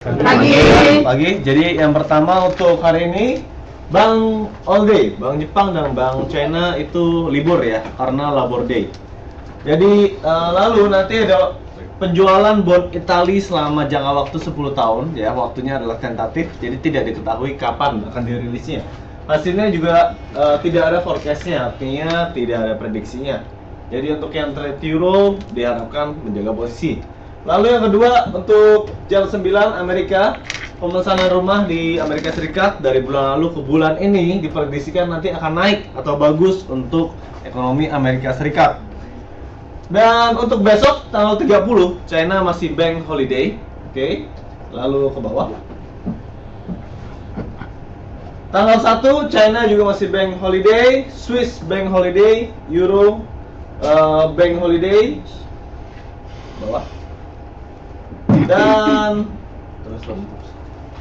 Pagi. Jadi yang pertama untuk hari ini Bank All Day, Bank Jepang dan Bank China itu libur ya karena Labor Day. Jadi lalu nanti ada penjualan bond Italia selama jangka waktu 10 tahun ya, waktunya adalah tentatif, jadi tidak diketahui kapan akan dirilisnya. Hasilnya juga tidak ada forecastnya, artinya tidak ada prediksinya. Jadi untuk yang trade euro diharapkan menjaga posisi. Lalu yang kedua untuk jam 9 Amerika, pemesanan rumah di Amerika Serikat dari bulan lalu ke bulan ini diprediksikan nanti akan naik atau bagus untuk ekonomi Amerika Serikat. Dan untuk besok tanggal 30 China masih bank holiday. Oke. Lalu ke bawah. Tanggal 1 China juga masih bank holiday, Swiss bank holiday, Euro bank holiday. Bawah. Dan terus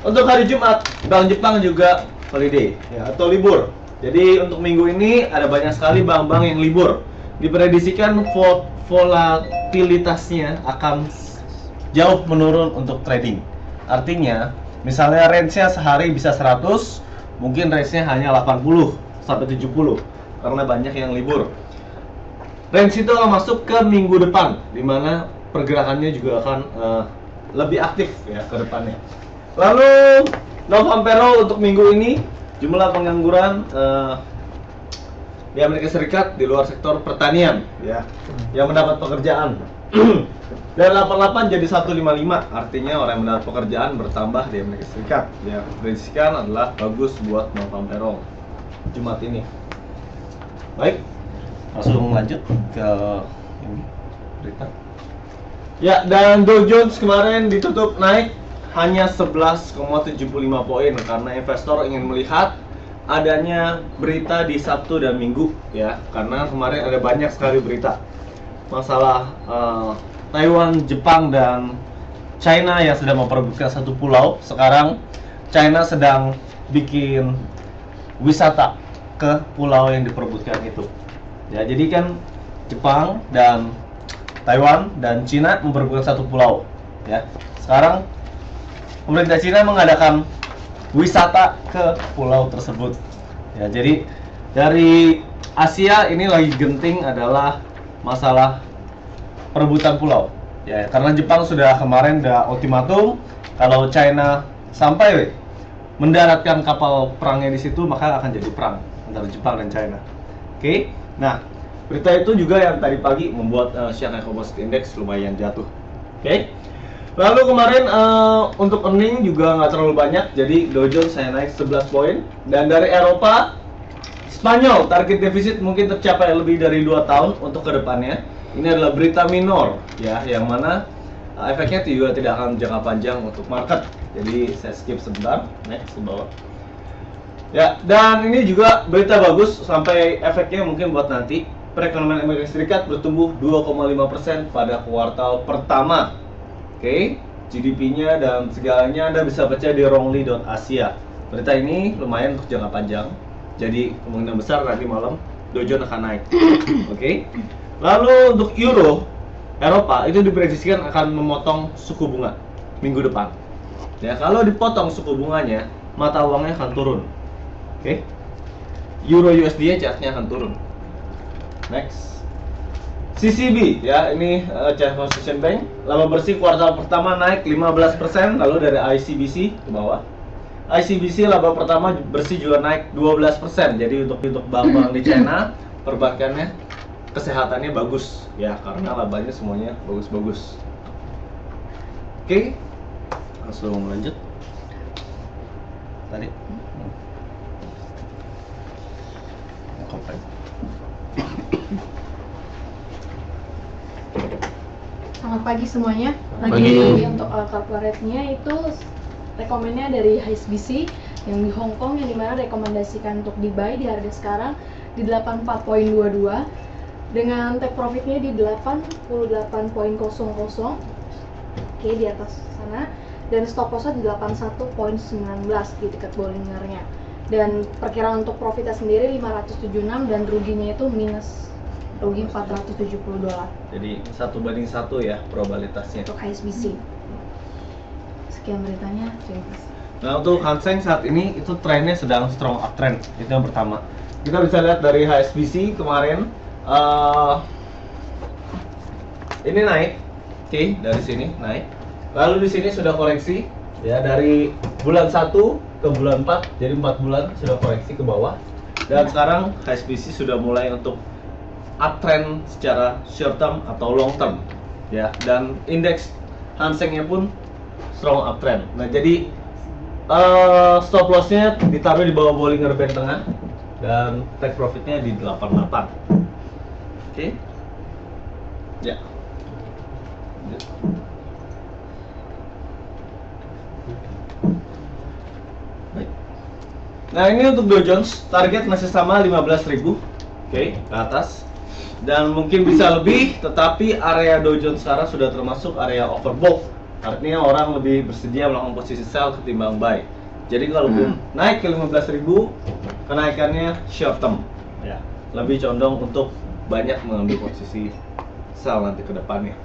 untuk hari Jumat Bank Jepang juga holiday ya, atau libur. Jadi untuk minggu ini ada banyak sekali bank-bank yang libur. Diprediksikan volatilitasnya akan jauh menurun untuk trading. Artinya misalnya range-nya sehari bisa 100, mungkin range-nya hanya 80 sampai 70 karena banyak yang libur. Range itu akan masuk ke minggu depan, dimana pergerakannya juga akan lebih aktif ya ke depannya. Lalu non-farm payroll untuk minggu ini, jumlah pengangguran di Amerika Serikat di luar sektor pertanian ya yang mendapat pekerjaan dari 88 jadi 155, artinya orang yang mendapat pekerjaan bertambah di Amerika Serikat. Ya, prediksikan adalah bagus buat non-farm payroll Jumat ini. Baik, langsung lanjut ke ini berita. Ya, dan Dow Jones kemarin ditutup naik hanya 11,75 poin karena investor ingin melihat adanya berita di Sabtu dan Minggu ya, karena kemarin ada banyak sekali berita masalah Taiwan, Jepang, dan China yang sedang memperebutkan satu pulau. Sekarang China sedang bikin wisata ke pulau yang diperebutkan itu ya, jadi kan Jepang dan Taiwan dan Cina memperebutkan satu pulau ya. Sekarang pemerintah Cina mengadakan wisata ke pulau tersebut ya. Jadi dari Asia ini lagi genting adalah masalah perebutan pulau ya, karena Jepang sudah kemarin udah ultimatum kalau China sampai mendaratkan kapal perangnya di situ maka akan jadi perang antara Jepang dan China. Oke. Nah, berita itu juga yang tadi pagi membuat Shanghai Composite Index lumayan jatuh. Oke. Lalu kemarin untuk earning juga nggak terlalu banyak, jadi Dow Jones saya naik 11 poin. Dan dari Eropa, Spanyol target defisit mungkin tercapai lebih dari 2 tahun untuk kedepannya. Ini adalah berita minor ya, yang mana efeknya juga tidak akan jangka panjang untuk market. Jadi saya skip sebentar, next ke bawah. Ya, dan ini juga berita bagus sampai efeknya mungkin buat nanti. Perekonomian Amerika Serikat bertumbuh 2,5% pada kuartal pertama. Oke, GDP-nya dan segalanya Anda bisa baca di wrongly.asia. Berita ini lumayan untuk jangka panjang. Jadi kemungkinan besar nanti malam Dow Jones akan naik. Oke. Lalu untuk euro, Eropa itu diprediksikan akan memotong suku bunga minggu depan. Ya, kalau dipotong suku bunganya, mata uangnya akan turun. Oke. Euro USD chartnya akan turun. Next, CCB ya, ini China Construction Bank, laba bersih kuartal pertama naik 15%. Lalu dari ICBC ke bawah, ICBC laba pertama bersih juga naik 12%. Jadi untuk bank-bank di China, perbankannya kesehatannya bagus ya, karena labanya semuanya bagus-bagus. Oke, langsung lanjut tadi. Selamat pagi semuanya. Pagi. Untuk corporate-nya itu rekomennya dari HSBC yang di Hong Kong, yang dimana rekomendasikan untuk di buy di harga sekarang di 84.22 dengan take profitnya di 88.00. Oke, di atas sana, dan stop loss-nya di 81.19 di dekat Bollinger-nya. Dan perkiraan untuk profitnya sendiri 576 dan ruginya itu rugi $470. Jadi 1:1 ya probabilitasnya. Untuk HSBC. Sekian beritanya, terima kasih. Nah, untuk Hang Seng saat ini itu trennya sedang strong uptrend. Itu yang pertama. Kita bisa lihat dari HSBC kemarin ini naik, oke, dari sini naik. Lalu di sini sudah koreksi, ya, dari bulan 1 ke bulan 4, jadi 4 bulan sudah koreksi ke bawah. Dan sekarang HSBC sudah mulai untuk uptrend secara short term atau long term, ya. Dan indeks Hang Seng-nya pun strong uptrend. Nah, jadi stop loss-nya ditaruh di bawah Bollinger Band tengah dan take profit-nya di 88. Oke. Ya. Baik. Nah, ini untuk Dow Jones, target masih sama 15.000. Oke, ke atas. Dan mungkin bisa lebih, tetapi area Dow Jones sekarang sudah termasuk area overbought. Artinya orang lebih bersedia melakukan posisi sell ketimbang buy. Jadi kalau naik ke 15.000, kenaikannya short term, ya. Lebih condong untuk banyak mengambil posisi sell nanti ke depannya.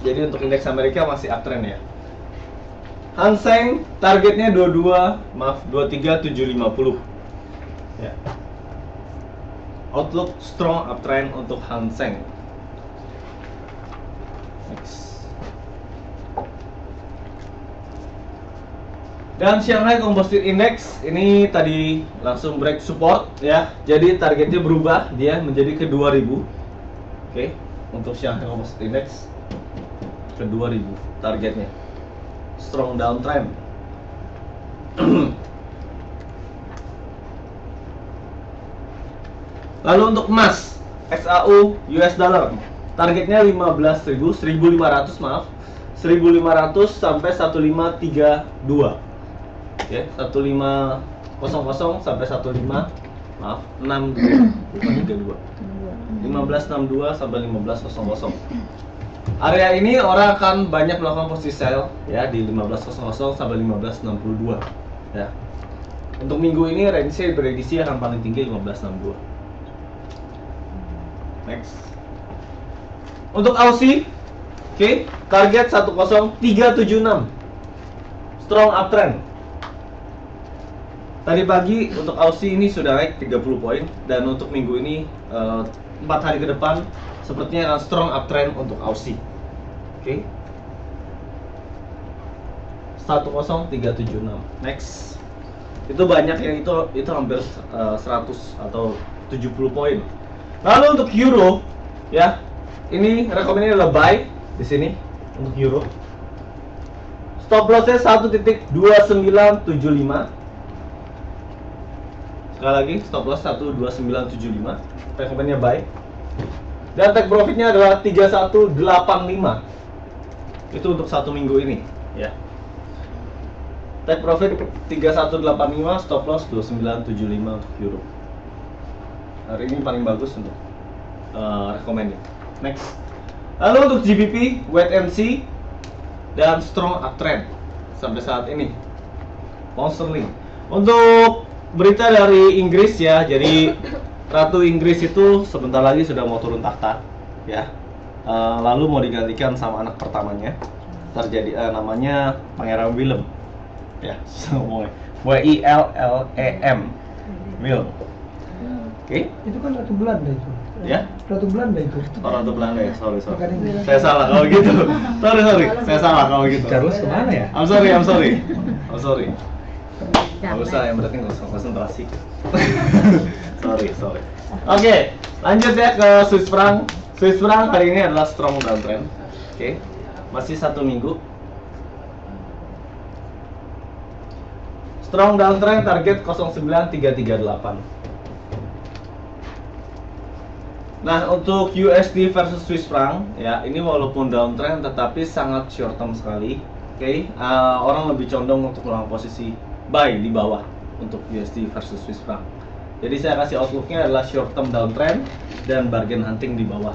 Jadi untuk indeks Amerika masih uptrend, ya. Hang Seng targetnya 23.750. Ya. Outlook strong uptrend untuk Hang Seng. Next. Dan Shanghai Composite Index ini tadi langsung break support, ya. Jadi targetnya berubah, dia menjadi ke 2000. Oke, untuk Shanghai Composite Index ke 2000 targetnya. Strong downtrend. Lalu untuk emas, XAU US dollar, targetnya 15.000, 1.500 maaf, 1.500 sampai 1.532. Oke, 1500 sampai 15 maaf 62 bukan 32. 1562 sampai 1500. Area ini orang akan banyak melakukan posisi sell, ya, di 1500 sampai 1562, ya. Untuk minggu ini range prediksi akan paling tinggi 1562. Next. Untuk Aussie, oke, target 10376. Strong uptrend. Tadi pagi untuk Aussie ini sudah naik 30 poin, dan untuk minggu ini 4 hari ke depan sepertinya akan strong uptrend untuk Aussie. Oke. 10376. Next. Itu banyak yang itu hampir 100 atau 70 poin. Lalu untuk Euro, ya. Ini rekomendasi adalah buy di sini untuk Euro. Stop loss-nya 1.2975. Sekali lagi, stop loss 1.2975. Rekomendasinya buy. Dan take profitnya adalah 3185. Itu untuk 1 minggu ini, ya. Take profit 3185, stop loss 2975 untuk Euro. Hari ini paling bagus untuk recommended. Next. Lalu untuk GBP, wait and see dan strong uptrend sampai saat ini. Pound sterling. Untuk berita dari Inggris, ya, jadi Ratu Inggris itu sebentar lagi sudah mau turun takhta, ya. Lalu mau digantikan sama anak pertamanya. Terjadi namanya Pangeran Willem, ya, ngomongnya Willem. Willem. Oke. Itu kan Ratu Belanda itu. Ya? Ratu Belanda itu. Oh, Ratu Belanda, ya. Sorry. Bukan Inggris. Saya salah kalau gitu. Sorry. Saya salah kalau gitu. Charles kemana ya? I'm sorry. Nggak usah, yang berarti nggak usah konsentrasi. sorry. Oke, lanjut ya ke Swiss franc. Swiss franc hari ini adalah strong downtrend. Oke, masih 1 minggu. Strong downtrend, target 09338. Nah, untuk USD versus Swiss franc, ya, ini walaupun downtrend tetapi sangat short term sekali. Oke, orang lebih condong untuk melakukan posisi buy di bawah untuk USD versus Swiss franc. Jadi saya kasih outlooknya adalah short term downtrend dan bargain hunting di bawah.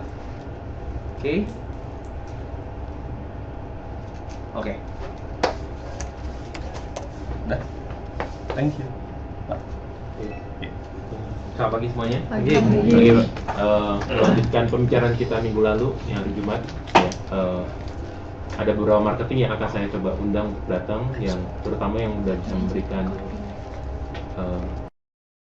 Oke. Udah. Thank you. Selamat pagi semuanya. Pagi. Melanjutkan pembicaraan kita minggu lalu yang hari Jumat. ada beberapa marketing yang akan saya coba undang untuk datang, yang terutama yang udah bisa memberikan